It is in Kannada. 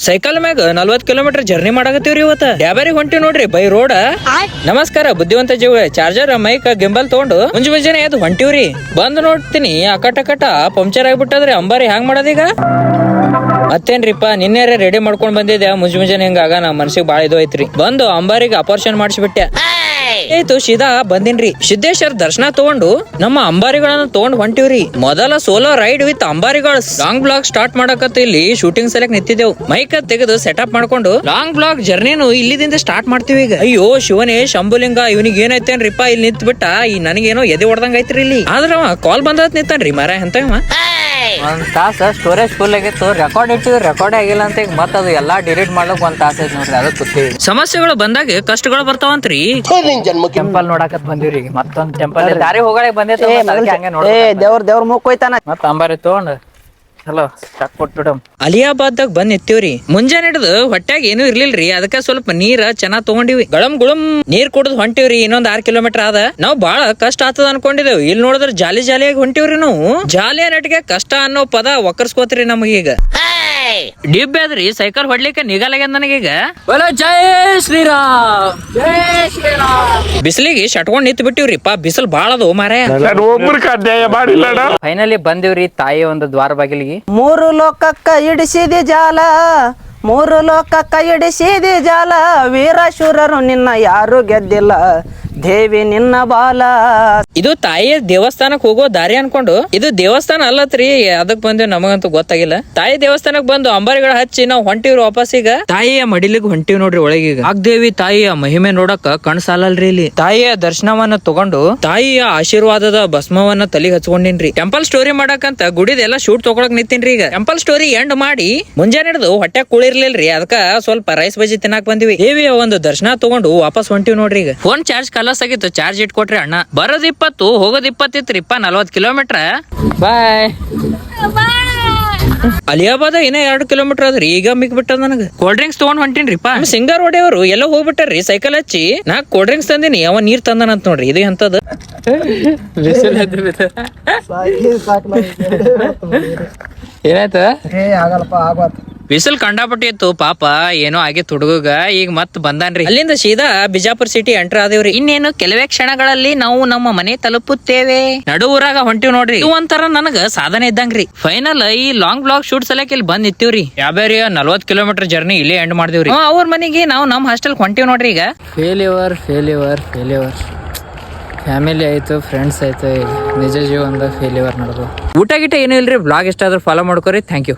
ಸೈಕಲ್ ಮ್ಯಾಗ 40 ಕಿಲೋಮೀಟರ್ ಜರ್ನಿ ಮಾಡಾಕತ್ತೀವ್ರಿ ಇವತ್ತ. ಡ್ಯಾಬಾರಿ ಹೊಂಟಿವ್ ನೋಡ್ರಿ ಬೈ ರೋಡ್. ನಮಸ್ಕಾರ ಬುದ್ಧಿವಂತ ಜೀವ. ಚಾರ್ಜರ್ ಮೈಕ್ ಗಿಂಬಲ್ ತಗೊಂಡು ಮುಂಜಾನೆ ಎದ್ದು ಹೊಂಟಿವ್ರಿ. ಬಂದ್ ನೋಡ್ತೀನಿ ಅಕಟ ಪಂಕ್ಚರ್ ಆಗ್ಬಿಟ್ಟದ್ರಿ. ಅಂಬಾರಿ ಹ್ಯಾಂಗ್ ಮಾಡೋದೀಗ? ಮತ್ತೇನ್ರಿಪ್ಪ ನಿನ್ನೆ ರೆಡಿ ಮಾಡ್ಕೊಂಡ್ ಬಂದಿದ್ದೆ. ಮುಂಜಾನೆ ಹಿಂಗ ಆಗ ನಾ ಮನ್ಸಿಗೆ ಬಾಳ ಇದು ಐತ್ರಿ. ಬಂದು ಅಂಬಾರಿಗೆ ಅಪರ್ಷನ್ ಮಾಡಿಸ್ಬಿಟ್ಟೆ. ಆಯ್ತು ಸೀದಾ ಬಂದಿನ್ರಿ. ಸಿದ್ದೇಶ್ವರ ದರ್ಶನ ತಗೊಂಡು ನಮ್ಮ ಅಂಬಾರಿಗಳನ್ನ ತಗೊಂಡ್ ಹೊಂಟಿವ್ರಿ. ಮೊದಲ ಸೋಲೋ ರೈಡ್ ವಿತ್ ಅಂಬಾರಿಗಳು. ಲಾಂಗ್ ಬ್ಲಾಗ್ ಸ್ಟಾರ್ಟ್ ಮಾಡಕತ್ತ ಇಲ್ಲಿ ಶೂಟಿಂಗ್ ಸಲಕ್ ನಿಂತಿದ್ದೆವು. ಮೈಕ್ ತೆಗೆದು ಸೆಟಪ್ ಮಾಡ್ಕೊಂಡು ಲಾಂಗ್ ಬ್ಲಾಗ್ ಜರ್ನಿನು ಇಲ್ಲಿದಿಂದ ಸ್ಟಾರ್ಟ್ ಮಾಡ್ತೀವಿ ಈಗ. ಅಯ್ಯೋ ಶಿವನೇ ಶಂಭುಲಿಂಗ, ಇವನಿಗೆ ಏನೈತೇನ್ರಿಪ್ಪ ಇಲ್ಲಿ ನಿಂತ್ ಬಿಟ್ಟ. ಈ ನನಗೇನೋ ಎದೆ ಹೊಡ್ದಂಗ ಐತ್ರಿ ಇಲ್ಲಿ. ಆದ್ರ ಕಾಲ್ ಬಂದತ್ ನಿಂತಾನ್ರಿ ಮರ ಎಂತ. ಒಂದ್ ತಾಸ ಸ್ಟೋರೇಜ್ ಫುಲ್ ಆಗಿತ್ತು. ರೆಕಾರ್ಡ್ ಇಟ್ಟಿದ್ರು, ರೆಕಾರ್ಡ್ ಆಗಿಲ್ಲ ಅಂತ ಈಗ ಮತ್ತ ಅದು ಎಲ್ಲಾ ಡಿಲೀಟ್ ಮಾಡ್ಲಕ್ ಒಂದ್ ತಾಸ ಐತಿ ನೋಡ್ರಿ. ಅದಕ್ಕೆ ಕೂತೀವಿ. ಸಮಸ್ಯೆಗಳು ಬಂದಾಗ ಕಷ್ಟಗಳು ಬರ್ತಾವಂತ್ರಿ. ಟೆಂಪಲ್ ನೋಡಾಕತ್ ಬಂದಿವ್ರಿ. ಮತ್ತೊಂದ್ ಟೆಂಪಲ್ ದಾರಿ ಹೋಗಕ್ಕೆ ಬಂದೈತೆ. ಹಂಗೆ ನೋಡಿ ದೇವ್ರ ಮೂಕ್ ಹೋಯ್ತಾನ. ಮತ್ತ ಅಂಬಾರಿ ತಗೊಂಡ್ ಹಲೋ ಚಾಕ್ ಕೊಟ್ಬಿಡಮ್. ಅಲಿಯಾಬಾದ್ದಾಗ ಬಂದ್ ನಿಂತೀವ್ರಿ. ಮುಂಜಾನೆ ಹಿಡಿದು ಹೊಟ್ಯಾಗ ಏನೂ ಇರ್ಲಿಲ್ರಿ. ಅದಕ್ಕ ಸ್ವಲ್ಪ ನೀರ ಚೆನ್ನಾಗ್ ತಗೊಂಡಿವಿ. ಗುಳಂ ನೀರ್ ಕುಡಿದ್ ಹೊಂಟಿವ್ರಿ. ಇನ್ನೊಂದ್ 6 ಕಿಲೋಮೀಟರ್ ಆದ. ನಾವ್ ಬಾಳ ಕಷ್ಟ ಆತದ ಅನ್ಕೊಂಡಿದೇವ್. ಇಲ್ಲಿ ನೋಡಿದ್ರ ಜಾಲಿಯಾಗಿ ಹೊಂಟಿವ್ರಿ ನಾವು. ಜಾಲಿಯ ನಟಿಗೆ ಕಷ್ಟ ಅನ್ನೋ ಪದ ಒಕ್ಕರ್ಸ್ಕೋತ್ರಿ ನಮಗೀಗ. ಡಿಬ್ಬೆ ಅದ್ರಿ ಸೈಕಲ್ ಹೊಡ್ಲಿಕ್ಕೆ ನಿಗಾಲಾಗ್ಯದ ನನಗೀಗ. ಜೈ ಶ್ರೀರಾಮ್, ಜೈ ಶ್ರೀರಾಮ್. ಬಿಸಿಲಿಗೆ ಶಟ್ಕೊಂಡ್ ನಿಂತ್ ಬಿಟ್ಟಿವ್ರಿಪ್ಪ. ಬಿಸಿಲು ಬಾಳ ಅದು ಮಾರಾಯ. ಫೈನಲಿ ಬಂದಿವ್ರಿ ತಾಯಿ ಒಂದು ದ್ವಾರ ಬಾಗಿಲಿಗೆ. 3 ಲೋಕಕ್ಕ ಇಡಿಸಿದಿ ಜಾಲ, 3 ಲೋಕಕ್ಕ ಇಡಿಸಿದಿ ಜಾಲ. ವೀರಶೂರರು ನಿನ್ನ ಯಾರು ಗೆದ್ದಿಲ್ಲ, ದೇವಿ ನಿನ್ನ ಬಾಲ. ಇದು ತಾಯಿಯ ದೇವಸ್ಥಾನಕ್ ಹೋಗೋ ದಾರಿ ಅನ್ಕೊಂಡು ಇದು ದೇವಸ್ಥಾನ ಅಲ್ಲತ್ರಿ. ಅದಕ್ ಬಂದಿವ್ ನಮಗಂತೂ ಗೊತ್ತಾಗಿಲ್ಲ. ತಾಯಿ ದೇವಸ್ಥಾನಕ್ ಬಂದು ಅಂಬಾರಿಗಳ ಹಚ್ಚಿ ನಾವ್ ಹೊಂಟಿವ್ರಿ ವಾಪಸ್. ಈಗ ತಾಯಿಯ ಮಡಿಲಿಗ್ ಹೊಂಟಿವ್ ನೋಡ್ರಿ ಒಳಗೀಗ. ವಾಗ್ದೇವಿ ತಾಯಿಯ ಮಹಿಮೆ ನೋಡಕ್ ಕಣ್ ಸಾಲಲ್ರಿ ಇಲ್ಲಿ. ತಾಯಿಯ ದರ್ಶನವನ್ನ ತಗೊಂಡು ತಾಯಿಯ ಆಶೀರ್ವಾದದ ಭಸ್ಮವನ್ನ ತಲೆಗೆ ಹಚ್ಕೊಂಡಿನ್ರಿ. ಟೆಂಪಲ್ ಸ್ಟೋರಿ ಮಾಡಕಂತ ಗುಡಿದೆಲ್ಲ ಶೂಟ್ ತಗೊಳಕ್ ನಿಂತೀನ್ರಿ ಈಗ. ಟೆಂಪಲ್ ಸ್ಟೋರಿ ಎಂಡ್ ಮಾಡಿ ಮುಂಜಾನೆ ಹಿಡಿದು ಹೊಟ್ಟೆ ಕೂಳಿರ್ಲಿಲ್ರಿ. ಅದಕ್ಕ ಸ್ವಲ್ಪ ರೈಸ್ ಬಜ್ಜಿ ತಿನ್ನಾಕ್ ಬಂದಿವಿ. ದೇವಿಯ ಒಂದು ದರ್ಶನ ತಗೊಂಡು ವಾಪಸ್ ಹೊಂಟಿವ್ ನೋಡ್ರಿ ಈಗ. ಫೋನ್ ಚಾರ್ಜ್ ಕಲಸ್ ಆಗಿತ್ತು. ಚಾರ್ಜ್ ಇಟ್ಕೊಟ್ರಿ ಅಣ್ಣ. ಬರೋದ್ 20 ಹೋಗೋದ್ 20 ಇತ್ರಿಪ್ಪ. 40 ಕಿಲೋಮೀಟರ್. ಬಾಯ್. ಅಲಿಯಾಬಾದ ಏನ 2 ಕಿಲೋಮೀಟರ್ ಅದ್ರಿ. ಈಗ ಮಿಕ್ ಬಿಟ್ಟದ ನನಗ. ಕೋಲ್ಡ್ ಡ್ರಿಂಕ್ಸ್ ತಗೊಂಡ್ ಹೊಂಟಿನ್ರಿಪ್ಪ. ಸಿಂಗಾರ್ ಹೊಡೆಯವರು ಎಲ್ಲೋ ಹೋಗ್ಬಿಟ್ಟಾರ್ರಿ ಸೈಕಲ್ ಹಚ್ಚಿ. ನಾ ಕೋಲ್ಡ್ ಡ್ರಿಂಕ್ಸ್ ತಂದಿನಿ, ಅವ ನೀರ್ ತಂದನಂತ ನೋಡ್ರಿ. ಇದು ಎಂತದ ಏನಾಯ್ತ? ಆಗಲ್ಲಪ್ಪ ಆಗತ್. ಬಿಸಿಲ್ ಕಂಡಾಪಟ್ಟಿ ಇತ್ತು ಪಾಪ. ಏನೋ ಆಗಿತ್ತು ಹುಡುಗ. ಈಗ ಮತ್ ಬಂದಾನ್ರಿ. ಅಲ್ಲಿಂದ ಸೀದಾ ಬಿಜಾಪುರ ಸಿಟಿ ಎಂಟರ್ ಆದೇವ್ರಿ. ಇನ್ನೇನು ಕೆಲವೇ ಕ್ಷಣಗಳಲ್ಲಿ ನಾವು ನಮ್ಮ ಮನೆ ತಲುಪುತ್ತೇವೆ. ನಡು ಊರಾಗ ಹೊಂಟಿವ್ ನೋಡ್ರಿ. ಇದು ಒಂಥರ ನನಗ ಸಾಧನೆ ಇದ್ದಂಗ್ರಿ. ಫೈನಲ್ ಈ ಲಾಂಗ್ ಬ್ಲಾಗ್ ಶೂಟ್ ಸಲಕ್ ಇಲ್ಲಿ ಬಂದ್ ನಿಂತೀವ್ರಿ. ಯಾಬ್ಯಾರಿಯ 40 ಕಿಲೋಮೀಟರ್ ಜರ್ನಿ ಇಲ್ಲೇ ಎಂಡ್ ಮಾಡ್ದೇವ್ರಿ. ಅವ್ರ ಮನೆಗೆ ನಾವು ನಮ್ ಹಾಸ್ಟೆಲ್ ಹೊಂಟಿವ್ ನೋಡ್ರಿ ಈಗ. ಫೇಲ್ಯೂರ್ ಫ್ಯಾಮಿಲಿ ಆಯ್ತು, ಫ್ರೆಂಡ್ಸ್ ಆಯ್ತು. ನಿಜ ಜೀವನದ ಫೇಲ್ಯೂರ್ ನಡೆದು. ಊಟ ಗಿಟ ಏನೂ ಇಲ್ರಿ. ಬ್ಲಾಗ್ ಇಷ್ಟ ಆದ್ರೂ ಫಾಲೋ ಮಾಡ್ಕೋರಿ. Thank you.